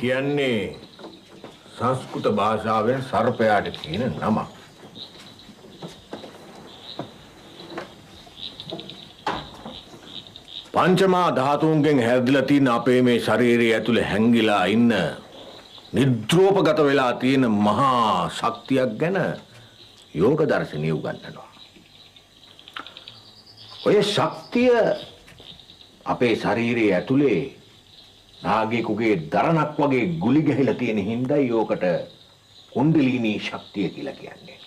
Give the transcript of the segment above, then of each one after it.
කියන්නේ සංස්කෘත භාෂාවෙන් සර්පයාට කියන නම. පංචමා ධාතුන්ගෙන් හැදිලා තියෙන අපේ මේ ශරීරය ඇතුලේ හැංගිලා ඉන්න නිද්‍රෝපගත වෙලා තියෙන මහා ශක්තියක් ගැන යෝග දර්ශනිය උගන්වනවා. ඔය ශක්තිය අපේ ශරීරයේ ඇතුලේ නාගයෙකුගේ දරණක් වගේ ගුලි ගහලා තියෙන හින්දායි යෝකට කුණ්ඩලිනී ශක්තිය කියලා කියන්නේ.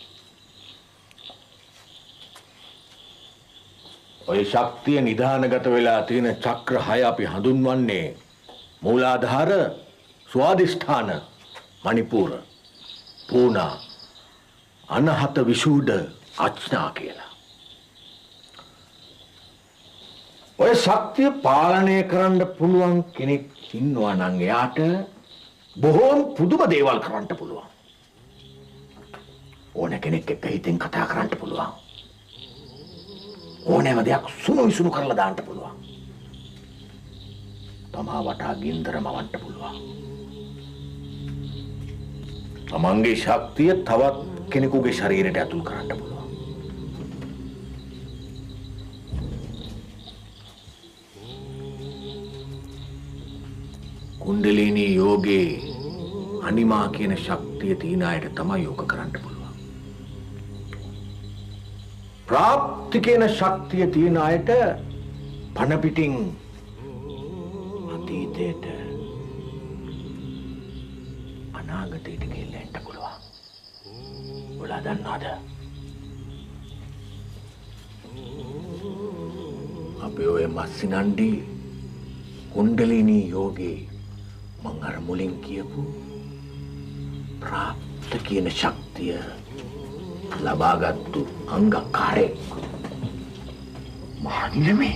ඔය ශක්තිය නිධානගත වෙලා තියෙන චක්‍ර 6 අපි හඳුන්වන්නේ මූලාධාර, ස්වාදිෂ්ඨාන, මණිපුර, පූනා, අනහත විසුද්ධ, අච්ඥා කියලා. ඔය ශක්තිය පාලනය කරන්න පුළුවන් කෙනෙක් ඉන්නවා නම් එයාට බොහෝම පුදුම දේවල් කරන්න පුළුවන්. ඕන කෙනෙක් එක්ක හිතෙන් කතා කරන්න පුළුවන්. ඕනෑම දෙයක් සුණු කරලා දාන්න පුළුවන්. තමා වටා ගින්දර මවන්න පුළුවන්. තමන්ගේ ශක්තිය තවත් කෙනෙකුගේ ශරීරයට ඇතුල් කරන්න පුළුවන්. කුණ්ඩලිනී යෝගේ අනිමා කියන ශක්තිය තියෙන අයට තමයි යෝග කරන්න පුළුවන්. ප්‍රාප්ති කියන ශක්තිය තියෙන අයට පණ පිටින් අතීතයට අනාගතයට ගෙල්ලෙන්න පුළුවන්. ඔයාලා දන්නවද? අපි ඔය මස්සිනන්ඩි කුණ්ඩලිනී යෝගේ මං අර මුලින් කියපු ප්‍රාප්ත කියන ශක්තිය ලබාගත්තු අංගකාරයෙක්. මහනිලමේ.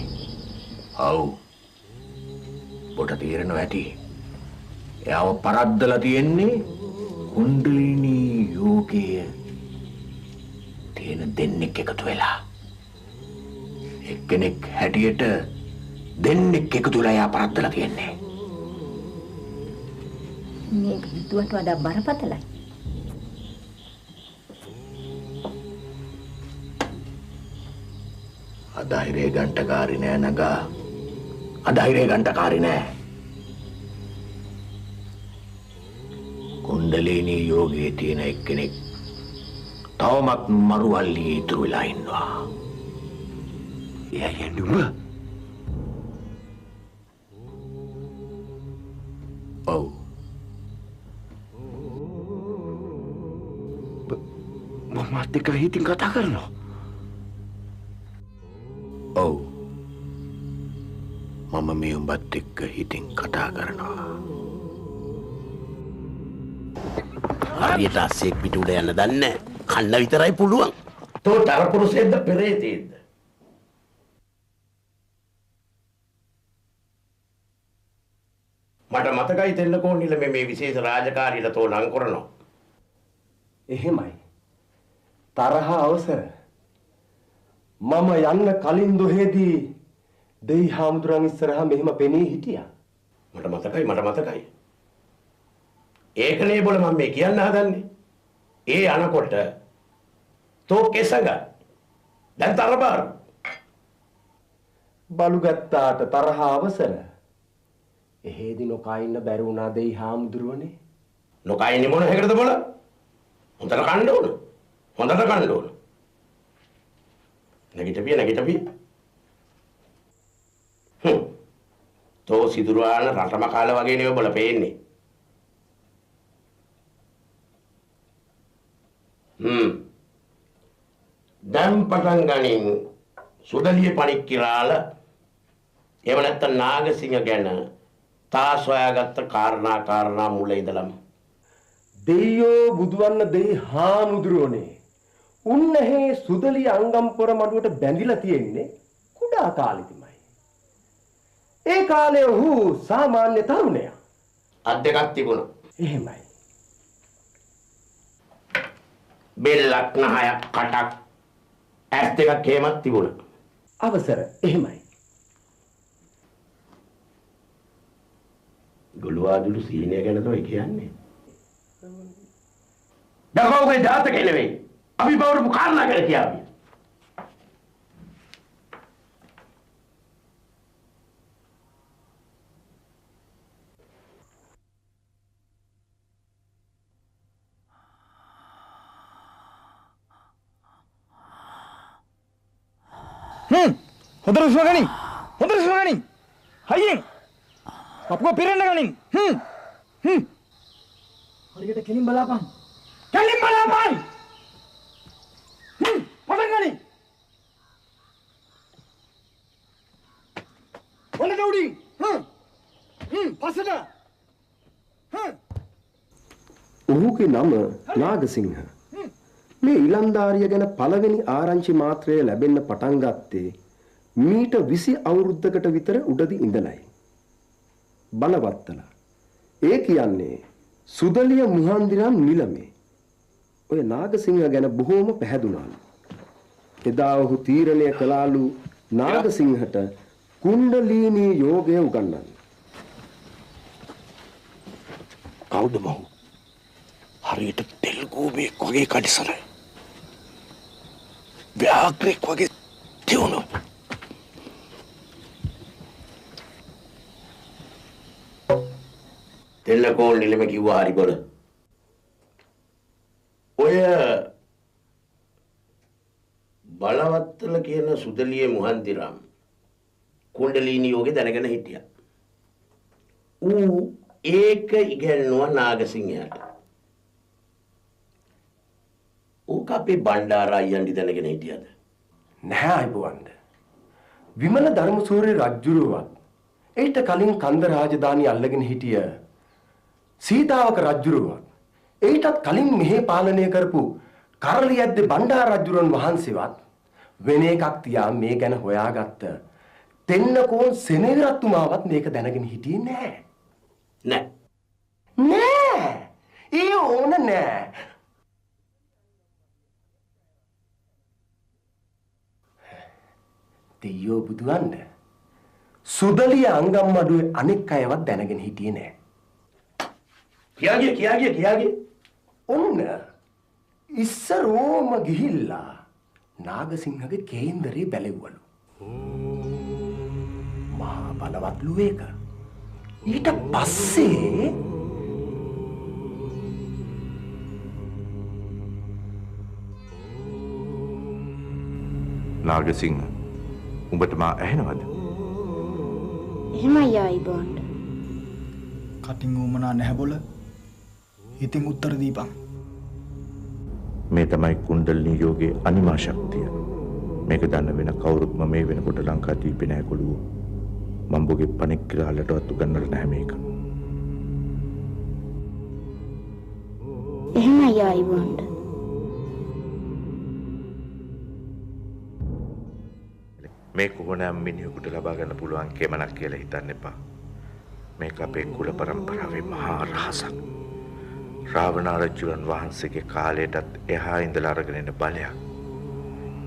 ඔව්. පොට තීරණව ඇති. එයාව පරද්දලා තියෙන්නේ කුණ්ඩලිනී යෝගයේ තියෙන දෙන්නෙක් එකතු වෙලා. එක්කෙනෙක් හැටියට දෙන්නෙක් එකතු වෙලා එයා පරද්දලා තියෙන්නේ. මේක හිතුවට වඩා බරපතලයි. අධෛර්ය ගන්ටකාරී නෑ නගා. අධෛර්ය ගන්ටකාරී නෑ. කුණ්ඩලිනී යෝගයේ තියෙන එක්කෙනෙක් තවමත් මරුවල්ලි ඉතුරු වෙලා ඉන්නවා. එයා නුඹ. ඔව්. මමත් එක්ක හිතින් කතා කරනවා. ඔව්. මම මේ උඹත් එක්ක හිතින් කතා කරනවා. හරියට අස්සෙක් පිට උඩ යන්න දන්නේ කන්න විතරයි පුළුවන්. තෝ තරපුරුසෙද්ද පෙරේතෙද්ද? මට මතකයි දෙන්නකෝ නිල මේ විශේෂ රාජකාරියට තෝ ලං කරනවා. එහෙමයි. තරහ අවසර. මම යන්න කලින් දොහෙදී දෙයි හාමුදුරන් ඉස්සරහා මෙහෙම පෙනී හිටියා. මට මතකයි. ඒකනේ බොල මම මේ කියන්න හදන්නේ. ඒ අනකොට තෝ කෙසඟ දැන් තරබාර බලු ගත්තාට තරහ අවසර. එහෙදි නොකා ඉන්න බැරි වුණා දෙයි හාමුදුරුවනේ. නොකා ඉන්නේ මොන හැකටද බොල? හොඳට කන්න ඕන. නැගිටපිය. තෝ සිදුරාන රටම කාල වගේ නෙවෙයි බොල පේන්නේ. දැන් පටන් ගනින් සුදලිය පණික් කිරාල එහෙම නැත්නම් නාගසිංහ ගැන තා සොයාගත්ත කාරණා මුල ඉඳලම දෙයියෝ බුදුවන්න දෙයි හාමුදුරුවනේ. උන්නහේ සුදලිය අංගම්පොර මඩුවට බැඳිලා තියෙන්නේ කුඩා කාලෙදිමයි. ඒ කාලේ ඔහු සාමාන්‍ය තරුණයා. අත් දෙකක් තිබුණා. එහෙමයි. බෙල්ලක් නහයක් කටක් ඇස් දෙකක් හේමත් තිබුණා. අවසර එහෙමයි. ගොළුව අඩුපාදුළු සීනය ගැන තමයි කියන්නේ. දකෝගේ ජාතකේ නෙවෙයි. අපි බවරු කාරණා ගැන කියාවි. හොඳට හුස්ම ගනින්. හොඳට හුස්ම ගනින්. හයියෙන්. කපුව පිරෙන්න ගනින්. හරියට කෙලින් බලාපන්. කෙලින් බලාපන්. පටන් ගනින්. ඔන්න දවුඩි. පස්සට. ඔහුගේ නම නාගසිංහ. මේ ඉලන්දාරිය ගැන පළවෙනි ආරංචි මාත්‍රය ලැබෙන්න පටන් ගත්තේ මීට 20 අවුරුද්දකට විතර උඩදි ඉඳලයි. බලවත්තලා. ඒ කියන්නේ සුදලිය මුහන්දිරම් නිලමේ. ඔය නාගසිංහ ගැන බොහෝම පැහැදුනාලු. එදා ඔහු තීරණය කළාලු නාගසිංහට කුණ්ඩලීනී යෝගය උගන්වන්න. කවුද මහු? හරියට තෙල් ගෝබෙක් වගේ කඩිසරයි. ව්‍යාග්‍රෙක් වගේ තියුණු. තෙල්ලකෝල් නිලම කිව්වා හරි බොල. ඔය බලවත්තල කියන සුදලියේ මුහන්දිරම් කුණ්ඩලීනී යෝගේ දැනගෙන හිටියා. ඌ ඒක ඉගෙනුවා නාගසිංහයාට. ඌක අපේ බණ්ඩාරා අයියන්දි දැනගෙන හිටියද? නැහැ අයිබෝවන්ද. විමල ධර්මසූරිය රජුරුවත් ඒට කලින් කන්ද රාජධානිය අල්ලගෙන හිටිය සීතාවක රජුරුවත් ඒටත් කලින් මෙහි පාලනය කරපු කරලියද්ද බණ්ඩාර රජුරන් වහන්සේවත් වෙන එකක් තියා මේ ගැන හොයාගත්ත තෙන්නකෝන් සෙනෙවිරත්තුමාවත් මේක දැනගෙන හිටියේ නැහැ. නෑ. ඒ ඕන නෑ. දෙයියෝ බුදුවන්ද සුදලිය අංගම්මඩුවේ අනෙක් අයවත් දැනගෙන හිටියේ නෑ. කියාගේ ඔන්න ඉස්සරෝම ගිහිල්ලා නාගසිංහගේ කේන්දරේ බැලෙව්වලු. මහා බලවත්ලු ඒක. ඊට පස්සේ නාගසිංහ උඹට මා ඇහෙනවද? එහෙමයි ආයිබෝන්ට. කටින් උමනා නැහැ බොල. ඉතින් උත්තර දීපන්. මේ තමයි කුණ්ඩලිනී යෝගයේ අනිමා ශක්තිය. මේක දන්න වෙන කවුරුත්ම මේ වෙනකොට ලංකාදීපේ නැහැ කොළුවෝ. මම්බුගේ පණික් කිරාලටවත් උගන්නලා නැහැ මේක. එහෙමයි ආයිබෝන්ට. මේ කොහොනම් මිනිහෙකුට ලබා ගන්න පුළුවන් කෙමනක් කියලා හිතන්න එපා. මේක අපේ කුල පරම්පරාවේ මහා රහසක්. රාවණාරජුන් වහන්සේගේ කාලයටත් එහා ඉඳලා අරගෙන එන බලයක්.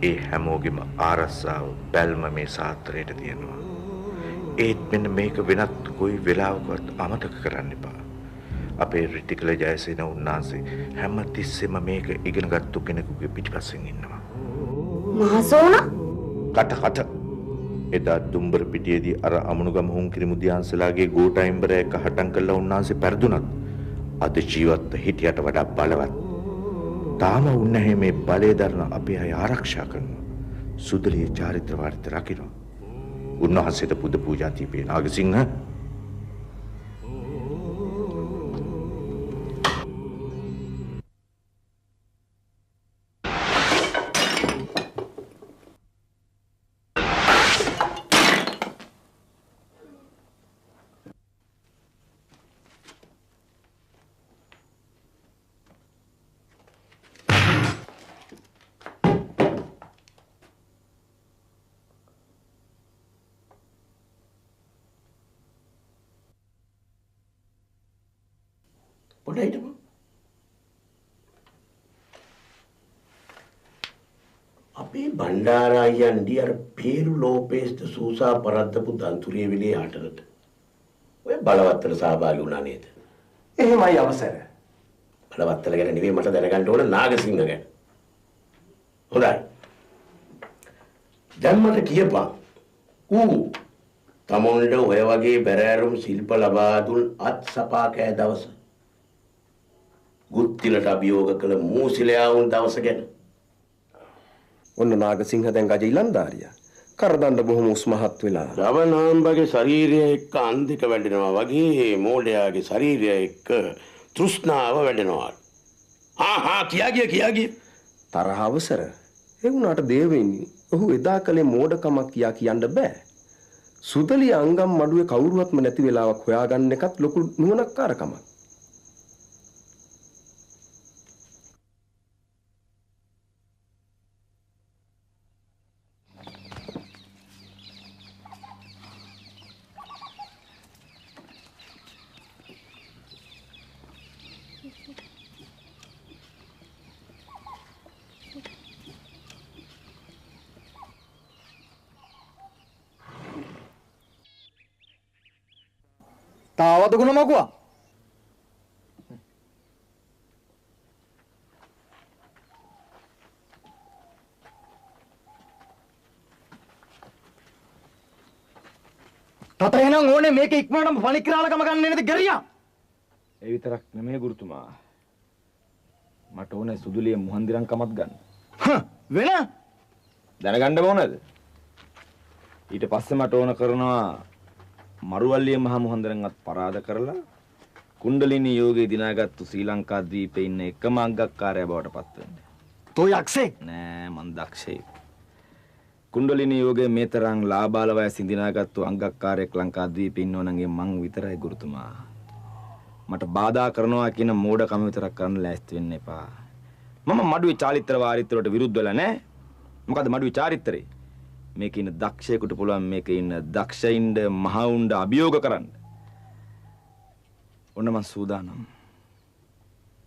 ඒ හැමෝගෙම ආරස්සාව බැල්ම මේ සාත්‍රයට තියෙනවා. ඒත් මෙන්න මේක වෙනත් කොයි වෙලාවකවත් අමතක කරන්න එපා. අපේ රිටිකල ජයසේන උන්නාන්සේ හැම තිස්සෙම මේක ඉගෙනගත්තු කෙනෙකුගේ පිටිපස්සෙන් ඉන්නවා. මහසෝනා කට එදා දුම්බර පිටියේදී අර අමුණුගම හුන්කිරි මුදියන්සලාගේ ගෝඨයිම්බර එක හටන් කළා උන්නාන්සේ පෙරදුනත් අද ජීවත් හිටියට වඩා බලවත්. තාම උන්නේ මේ බලය දරන අපේ අය ආරක්ෂා කරනවා. සුදලිය චාරිත්‍ර වාර්ථ රකින්න. උන්වහන්සේට පුද පූජා දීපේ නාගසිංහ. අපේ බණ්ඩාරා අයියන්දි අර පේරු ලෝපේස්ට සූසා පරද්දපු දන්තුරිය විලේ ආටලට ඔය බලවත්තට සහභාගී වුණා නේද? එහෙමයි අවසර. බලවත්තල ගැන නෙවෙයි මට දැනගන්න ඕන නාගසිංහ ගැන. හොඳයි. දැන් මට කියපන්. තමොන්ට ඔය වගේ බැරෑරුම් ශිල්ප ලබා දුන් අත් සපා කෑ දවස. ගුත්තිලට අභියෝග කළ මූසිලයා වුන් දවස ගැන. ඔන්න නාගසිංහ දැන් ගජ ඉලන්දාරියා. කරදන්න බොහොම උස්මහත් වෙලා. රවණාම්බගේ ශරීරය එක්ක අන්ධික වැඩෙනවා වගේ මෝඩයාගේ ශරීරය එක්ක තෘෂ්ණාව වැඩෙනවා. කියාගිය. තරහ අවසර. ඒ වුණාට දේවෙන්නේ ඔහු එදා කලේ මෝඩකමක් කියන්න බෑ. සුදලිය අංගම් මඩුවේ කවුරුවත්ම නැති වෙලාවක් හොයාගන්න එකත් ලොකු නුවණක්කාරකමක්. තාවද ගුණ මකුවා තත එහෙනම් ඕනේ මේක ඉක්මනටම පණික්‍රාලකම ගන්න නේද ගරියා ඒ විතරක් නෙමෙයි ගුරුතුමා මට ඕනේ සුදුලිය මුහන්දිරන් කමත් ගන්න වෙන දැනගන්න ඕනද ඊට පස්සේ මට ඕන කරනවා මරුවල්ලිය මහ මුහන්දරන්වත් පරාද කරලා කුණ්ඩලිනී යෝගයේ දිනාගත්තු ශ්‍රී ලංකා ද්වීපේ ඉන්න එකම අංගක්කාරයා බවට පත් වෙන්න. තෝ යක්ෂයෙක් නෑ මන් දක්ෂයෙක්. කුණ්ඩලිනී යෝගයේ මේ තරම් ලාබාල වයසින් දිනාගත්තු අංගක්කාරයෙක් ලංකා ද්වීපේ ඉන්නෝ නම් මං විතරයි ගුරුතුමා. මට බාධා කරනවා කියන මෝඩකම විතරක් කරන්න ලෑස්ති වෙන්න එපා. මම මඩුවේ චාරිත්‍ර වාරිත්‍ර වලට විරුද්ධ වෙලා නෑ. මොකද මඩුවේ චාරිත්‍රේ මේක ඉන්න දක්ෂයෙකුට පුළුවන් මේක ඉන්න දක්ෂයින්ද මහවුන්ද අභියෝග කරන්න. ඔන්න මං සූදානම්.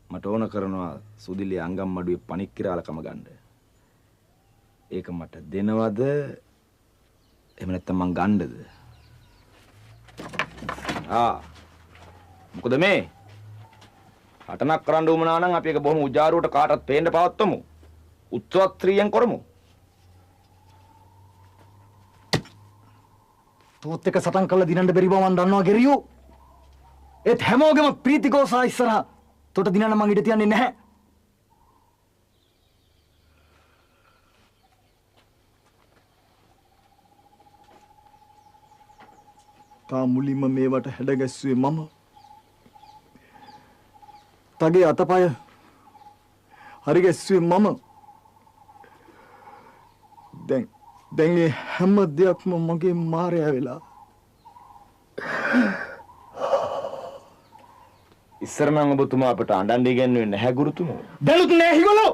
මට ඕන කරනවා සුදිලිය අංගම් මඩුවේ පණික්කිරාලකම ගන්න. ඒක මට දෙනවද? එහෙම නැත්නම් මං ගන්නද? මොකද මේ? හටනක් කරන්න උවමනා නම් අපි ඒක බොහොම උජාරුවට කාටවත් පේන්න පවත්වමු. උත්සවත්‍රියෙන් කරමු. තෝත් එක සටන් කරලා දිනන්න බැරි බව මම දන්නවා ගෙරියෝ. ඒත් හැමෝගෙම ප්‍රීතිගෝසා ඉස්සරහා තොට දිනන්න මං ඉඩ තියන්නේ නැහැ. තා මුලින්ම මේවට හැඩ ගැස්සුවේ මම. තගේ අතපය හරි ගැස්සුවේ මම. දැන් මේ හැම දෙයක්ම මගේ මායя වෙලා. ඉස්සර නම් ඔබතුමා අපට අඬන්න ඉගෙනුවේ නැහැ ගුරුතුමෝ. දැනුත් නෑ හිගොලෝ.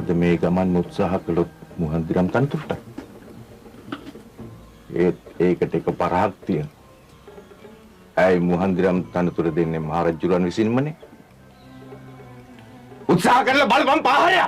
අද මේ ගමන් උත්සාහ කළොත් මුහන්දිරම් තනතුරට. ඒකට එක පරහක් තියෙන. ඇයි මුහන්දිරම් තනතුර දෙන්නේ මහරජුරන් විසින්මනේ? උත්සාහ කරලා බලපන් පාහරය.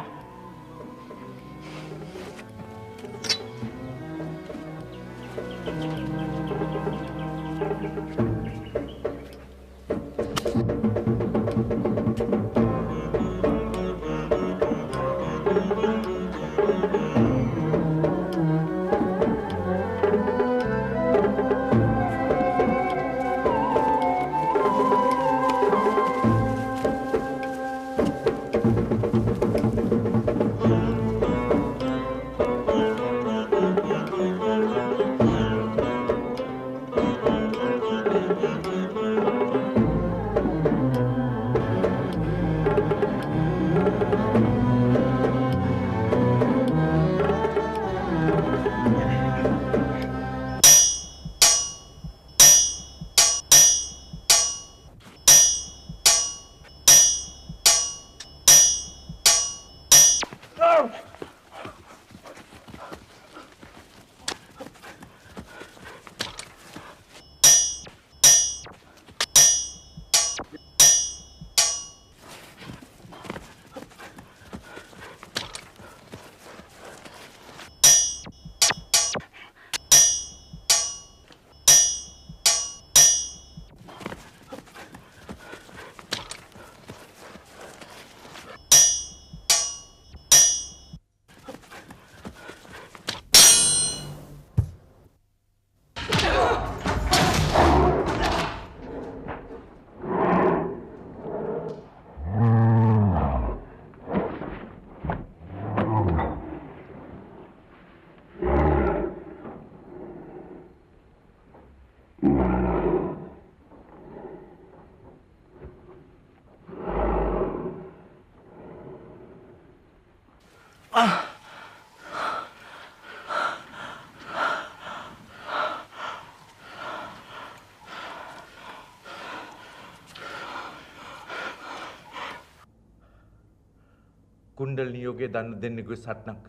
කුණ්ඩල නියෝගයේ දන්න දෙන්නෙකුගේ සටනක්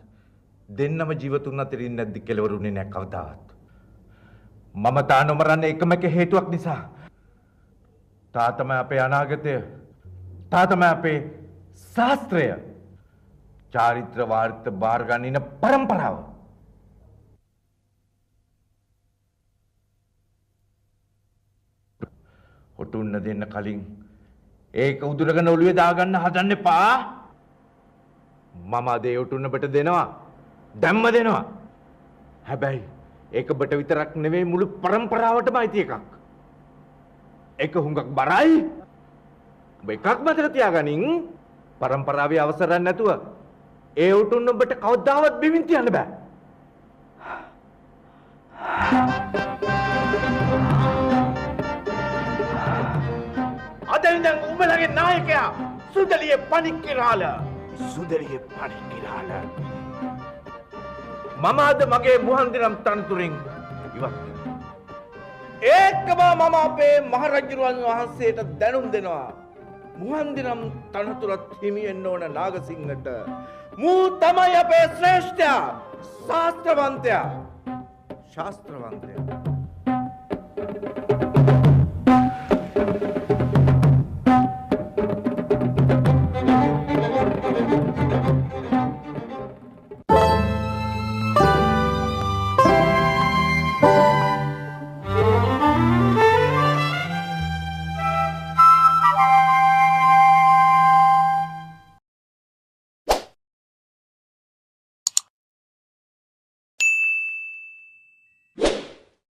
දෙන්නම ජීවතුන් අතරින් නැද්ද කෙලවරුනේ නැහැ කවදාවත්. මම තා නොමරන්නේ එකම එක හේතුවක් නිසා. තා තමයි අපේ අනාගතය. තා තමයි අපේ ශාස්ත්‍රය. චාරිත්‍ර වාර්ථ බාර ගන්න පරම්පරාව. ඔටුන්න දෙන්න කලින් ඒක උදුරගෙන ඔළුවේ දාගන්න හදන්න එපා. මම අද ඒ ඔටුන්න බට දෙනවා. දැම්ම දෙනවා. හැබැයි ඒක බට විතරක් නෙවෙයි මුළු පරම්පරාවටම අයිති එකක්. ඒක හුඟක් බරයි. ඔබ එකක් මතක තියාගනින්. පරම්පරාවේ අවසරයක් නැතුව ඒ ඔටුන්න ඔබට කවදාවත් බිමින් තියන්න බෑ. අද ඉඳන් උඹලගේ නායකයා සුදලියේ පණික්කිරාල. සුදලියේ පණික්කිරාල. මම අද මගේ මුහන්දිරම් තනතුරෙන් ඉවත්. ඒකම මම අපේ මහරජුරුවන් වහන්සේට දැනුම් දෙනවා. මුහන්දිරම් තනතුරත් හිමි වෙන්න ඕන නාගසිංහට. මූ තමයි අපේ ශ්‍රේෂ්ඨයා. ශාස්ත්‍රවන්තයා. ශාස්ත්‍රවන්තයා.